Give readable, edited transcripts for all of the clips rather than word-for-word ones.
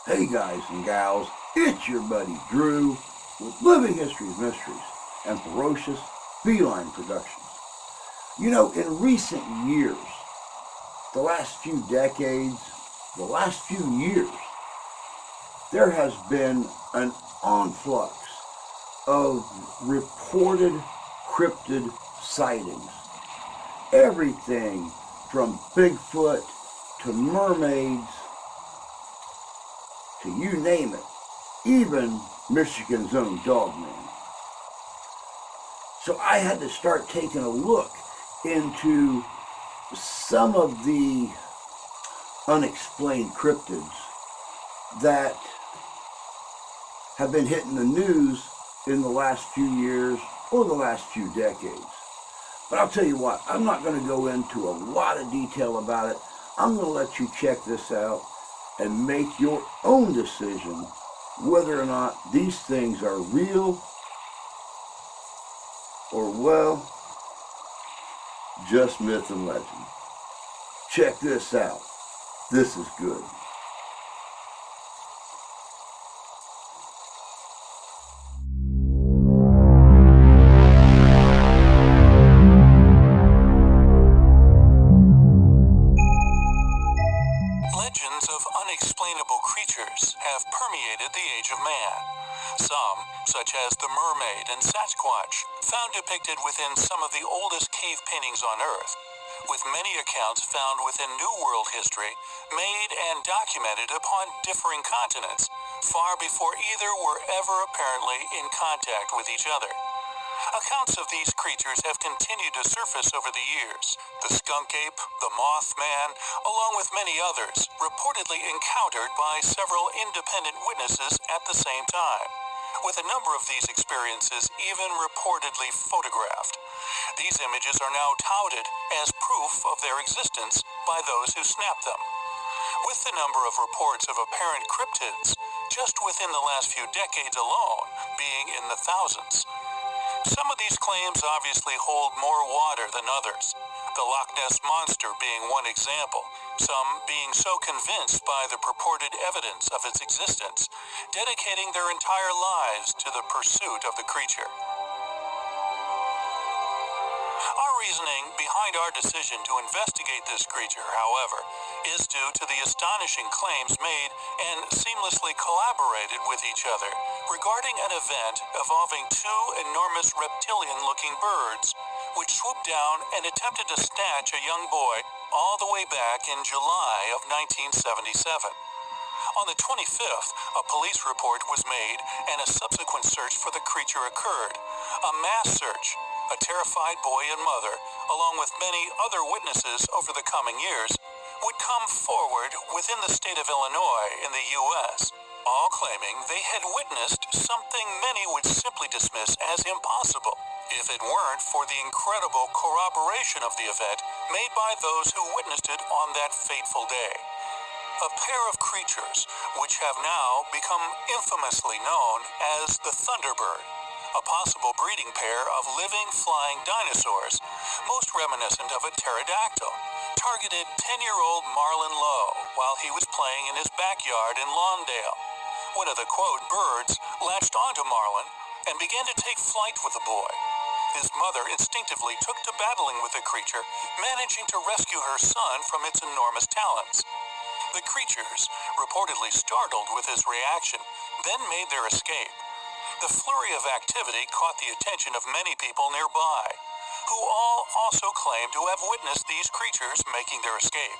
Hey guys and gals, it's your buddy Drew with Living History's Mysteries and Ferocious Feline Productions. You know, in recent years, the last few decades, the last few years, there has been an influx of reported cryptid sightings. Everything from Bigfoot to mermaids to you name it, even Michigan's own Dogman. So I had to start taking a look into some of the unexplained cryptids that have been hitting the news in the last few years or the last few decades. But I'll tell you what, I'm not going to go into a lot of detail about it. I'm going to let you check this out and make your own decision whether or not these things are real or, well, just myth and legend. Check this out. This is good. Legends of unexplainable creatures have permeated the age of man. Some, such as the mermaid and Sasquatch, found depicted within some of the oldest cave paintings on Earth, with many accounts found within New World history, made and documented upon differing continents, far before either were ever apparently in contact with each other. Accounts of these creatures have continued to surface over the years. The skunk ape, the mothman, along with many others, reportedly encountered by several independent witnesses at the same time, with a number of these experiences even reportedly photographed. These images are now touted as proof of their existence by those who snapped them. With the number of reports of apparent cryptids, just within the last few decades alone, being in the thousands, some of these claims obviously hold more water than others, the Loch Ness Monster being one example, some being so convinced by the purported evidence of its existence, dedicating their entire lives to the pursuit of the creature. Our reasoning behind our decision to investigate this creature, however, is due to the astonishing claims made and seamlessly collaborated with each other regarding an event involving two enormous reptilian-looking birds which swooped down and attempted to snatch a young boy all the way back in July of 1977. On the 25th, a police report was made and a subsequent search for the creature occurred. A mass search. A terrified boy and mother, along with many other witnesses over the coming years, would come forward within the state of Illinois in the U.S., all claiming they had witnessed something many would simply dismiss as impossible, if it weren't for the incredible corroboration of the event made by those who witnessed it on that fateful day. A pair of creatures which have now become infamously known as the Thunderbird, a possible breeding pair of living flying dinosaurs, most reminiscent of a pterodactyl, targeted 10-year-old Marlon Lowe while he was playing in his backyard in Lawndale. One of the, quote, birds latched onto Marlon and began to take flight with the boy. His mother instinctively took to battling with the creature, managing to rescue her son from its enormous talons. The creatures, reportedly startled with his reaction, then made their escape. The flurry of activity caught the attention of many people nearby, who all also claim to have witnessed these creatures making their escape.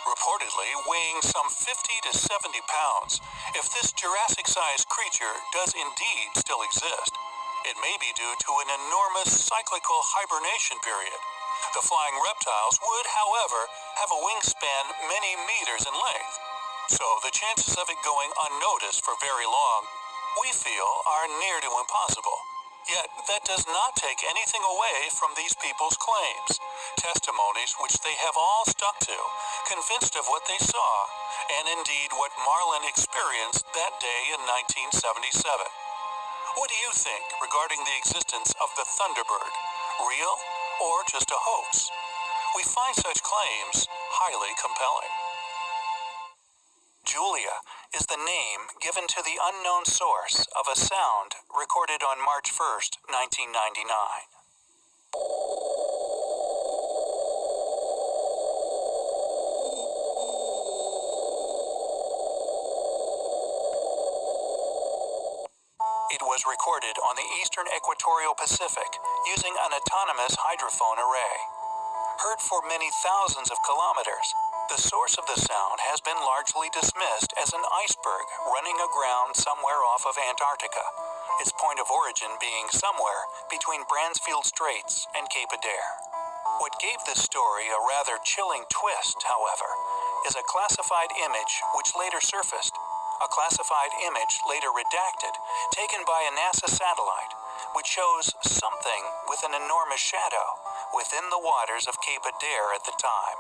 Reportedly weighing some 50 to 70 pounds, if this Jurassic-sized creature does indeed still exist, it may be due to an enormous cyclical hibernation period. The flying reptiles would, however, have a wingspan many meters in length, so the chances of it going unnoticed for very long, we feel, are near to impossible. Yet that does not take anything away from these people's claims, testimonies which they have all stuck to, convinced of what they saw, and indeed what Marlon experienced that day in 1977. What do you think regarding the existence of the Thunderbird? Real or just a hoax? We find such claims highly compelling. Julia is the name given to the unknown source of a sound recorded on March 1st, 1999. It was recorded on the eastern equatorial Pacific using an autonomous hydrophone array. Heard for many thousands of kilometers, the source of the sound has been largely dismissed as an iceberg running aground somewhere off of Antarctica, its point of origin being somewhere between Bransfield Straits and Cape Adare. What gave this story a rather chilling twist, however, is a classified image which later surfaced, a classified image later redacted, taken by a NASA satellite, which shows something with an enormous shadow within the waters of Cape Adare at the time,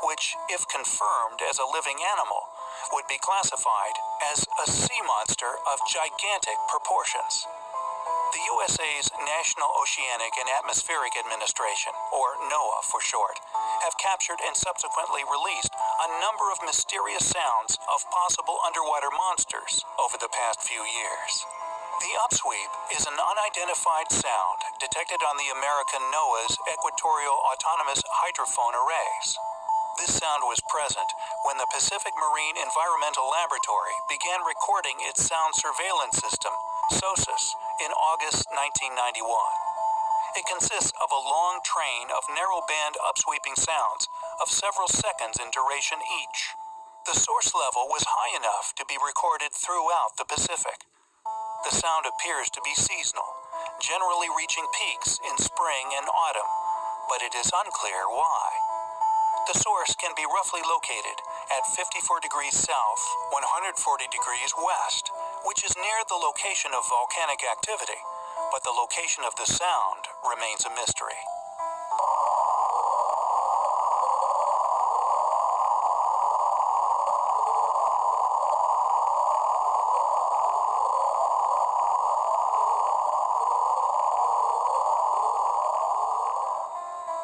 which, if confirmed as a living animal, would be classified as a sea monster of gigantic proportions. The USA's National Oceanic and Atmospheric Administration, or NOAA for short, have captured and subsequently released a number of mysterious sounds of possible underwater monsters over the past few years. The upsweep is an unidentified sound detected on the American NOAA's Equatorial Autonomous Hydrophone Arrays. This sound was present when the Pacific Marine Environmental Laboratory began recording its sound surveillance system, SOSUS, in August 1991. It consists of a long train of narrow-band upsweeping sounds of several seconds in duration each. The source level was high enough to be recorded throughout the Pacific. The sound appears to be seasonal, generally reaching peaks in spring and autumn, but it is unclear why. The source can be roughly located at 54 degrees south, 140 degrees west, which is near the location of volcanic activity, but the location of the sound remains a mystery.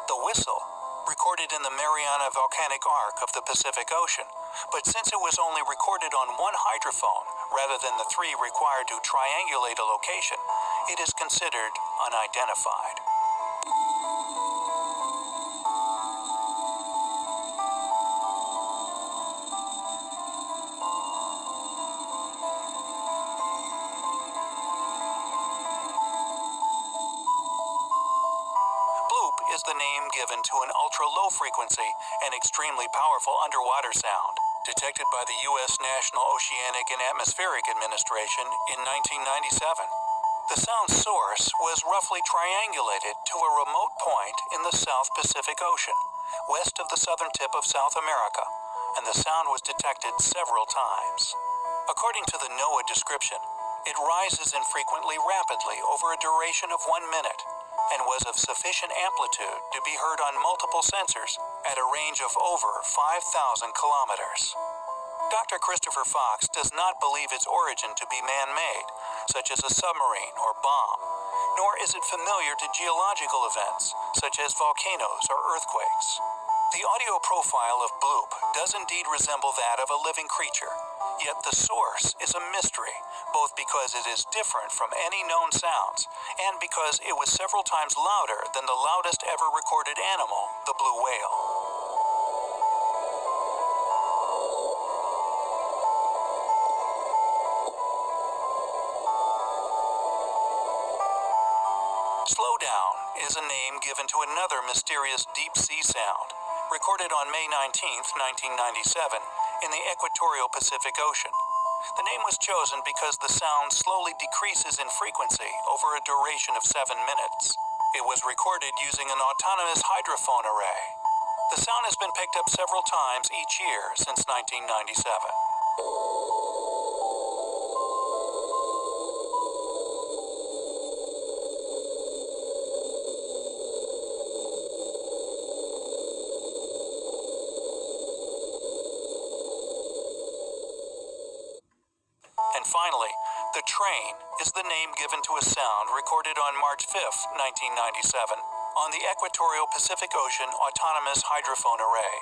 The whistle, recorded in the Mariana Volcanic Arc of the Pacific Ocean, but since it was only recorded on one hydrophone rather than the three required to triangulate a location, it is considered unidentified. Bloop is the name given to an ultra-low frequency and extremely powerful underwater sound, detected by the U.S. National Oceanic and Atmospheric Administration in 1997. The sound source was roughly triangulated to a remote point in the South Pacific Ocean, west of the southern tip of South America, and the sound was detected several times. According to the NOAA description, it rises infrequently rapidly over a duration of 1 minute, and was of sufficient amplitude to be heard on multiple sensors at a range of over 5,000 kilometers. Dr. Christopher Fox does not believe its origin to be man-made, such as a submarine or bomb, nor is it familiar to geological events, such as volcanoes or earthquakes. The audio profile of Bloop does indeed resemble that of a living creature, yet the source is a mystery, both because it is different from any known sounds, and because it was several times louder than the loudest ever recorded animal, the blue whale. Slowdown is a name given to another mysterious deep-sea sound, recorded on May 19, 1997, in the equatorial Pacific Ocean. The name was chosen because the sound slowly decreases in frequency over a duration of 7 minutes. It was recorded using an autonomous hydrophone array. The sound has been picked up several times each year since 1997. And finally, the train is the name given to a sound recorded on March 5, 1997, on the equatorial Pacific Ocean Autonomous Hydrophone Array.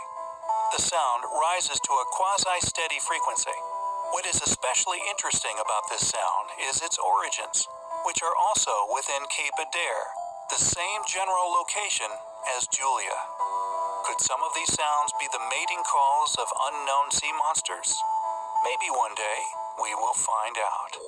The sound rises to a quasi-steady frequency, What is especially interesting about this sound is its origins, which are also within Cape Adair, the same general location as Julia. Could some of these sounds be the mating calls of unknown sea monsters? Maybe one day we will find out.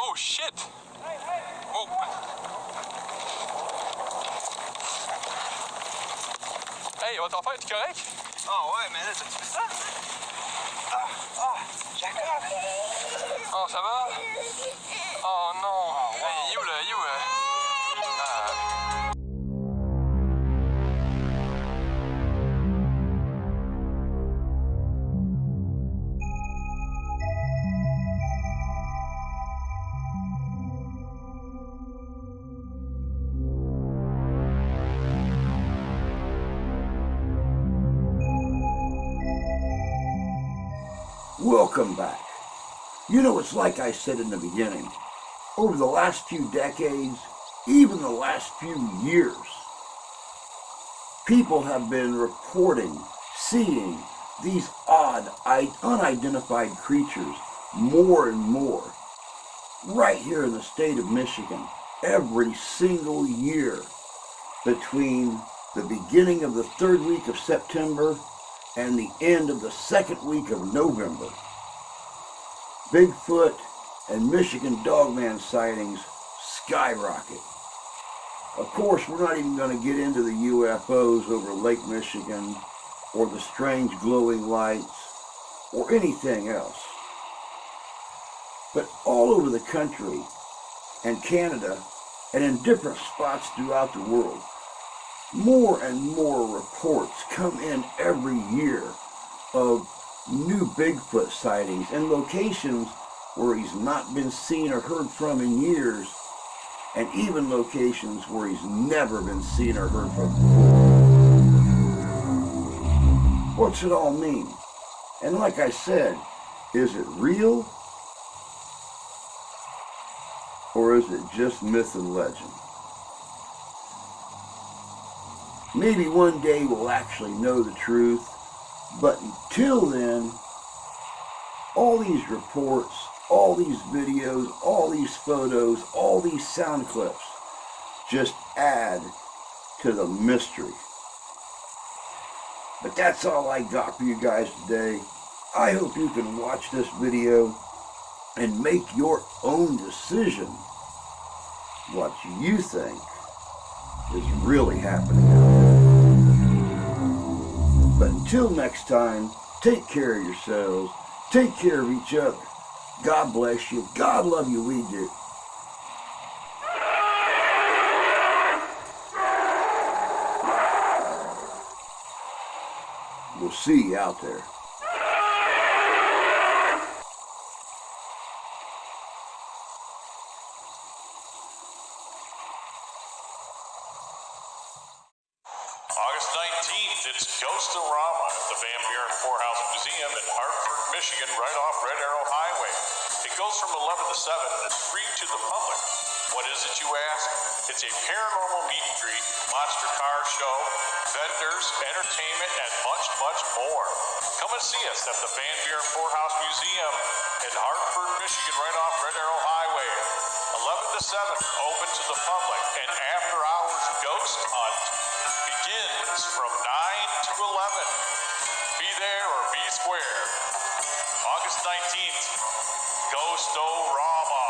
Oh shit! Oh. Hey, on t'en fait, tu correct? Ah ouais, mais là, t'as-tu vu ça? Jacob! Oh, ça va? Oh non! Hey, you là, you Welcome back. You know, it's like I said in the beginning. Over the last few decades, even the last few years, people have been reporting, seeing these odd, unidentified creatures more and more. Right here in the state of Michigan, every single year, between the beginning of the third week of September and the end of the second week of November, Bigfoot and Michigan Dogman sightings skyrocket. Of course, we're not even going to get into the UFOs over Lake Michigan or the strange glowing lights or anything else. But all over the country and Canada and in different spots throughout the world, more and more reports come in every year of new Bigfoot sightings in locations where he's not been seen or heard from in years, and even locations where he's never been seen or heard from before. What's it all mean? And like I said, is it real? Or is it just myth and legend? Maybe one day we'll actually know the truth, but until then, all these reports, all these videos, all these photos, all these sound clips just add to the mystery. But that's all I got for you guys today. I hope you can watch this video and make your own decision what you think is really happening out there. But until next time, take care of yourselves, take care of each other. God bless you. God love you, we do. We'll see you out there. August 19th, it's Ghostorama at the Van Buren Poorhouse Museum in Hartford, Michigan, right off Red Arrow Highway. It goes from 11 to 7 and it's free to the public. What is it, you ask? It's a paranormal meet and greet, monster car show, vendors, entertainment, and much, much more. Come and see us at the Van Buren Poorhouse Museum in Hartford, Michigan, right off Red Arrow Highway. 11 to 7, open to the public, and after hours ghost hunt begins from 9 to 11. Be there or be square. August 19th, Ghostorama.